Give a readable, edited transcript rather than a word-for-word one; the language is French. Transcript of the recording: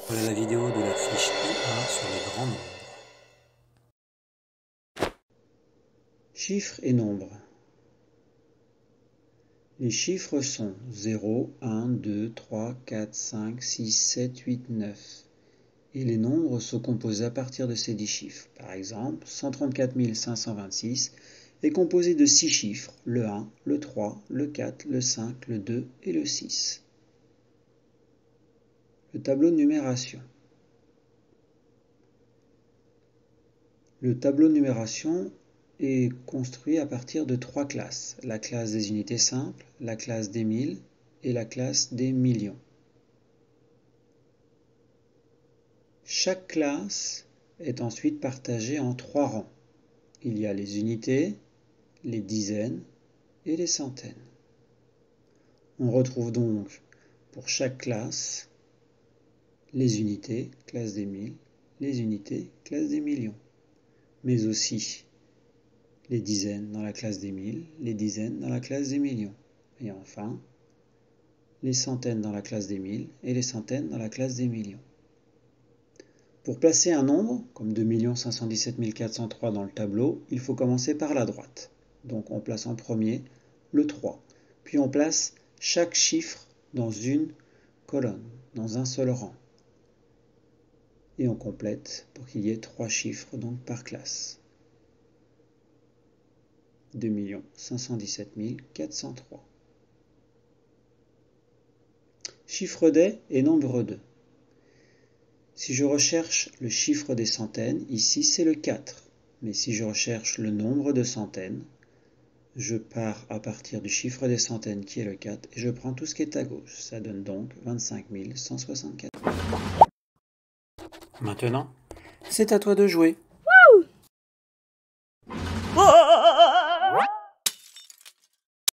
Voilà la vidéo de la fiche IA sur les grands nombres. Chiffres et nombres. Les chiffres sont 0, 1, 2, 3, 4, 5, 6, 7, 8, 9. Et les nombres sont composés à partir de ces 10 chiffres. Par exemple, 134 526 est composé de 6 chiffres, le 1, le 3, le 4, le 5, le 2 et le 6. Le tableau de numération. Le tableau de numération est construit à partir de 3 classes. La classe des unités simples, la classe des milles et la classe des millions. Chaque classe est ensuite partagée en 3 rangs. Il y a les unités, les dizaines et les centaines. On retrouve donc pour chaque classe les unités, classe des milles, les unités, classe des millions, mais aussi les dizaines dans la classe des milles, les dizaines dans la classe des millions, et enfin les centaines dans la classe des milles et les centaines dans la classe des millions. Pour placer un nombre, comme 2 517 403 dans le tableau, il faut commencer par la droite. Donc on place en premier le 3, puis on place chaque chiffre dans une colonne, dans un seul rang. Et on complète pour qu'il y ait 3 chiffres donc par classe. 2 517 403. Chiffre des et nombre 2. Si je recherche le chiffre des centaines, ici c'est le 4. Mais si je recherche le nombre de centaines, je pars à partir du chiffre des centaines qui est le 4 et je prends tout ce qui est à gauche. Ça donne donc 25 164. Maintenant, c'est à toi de jouer.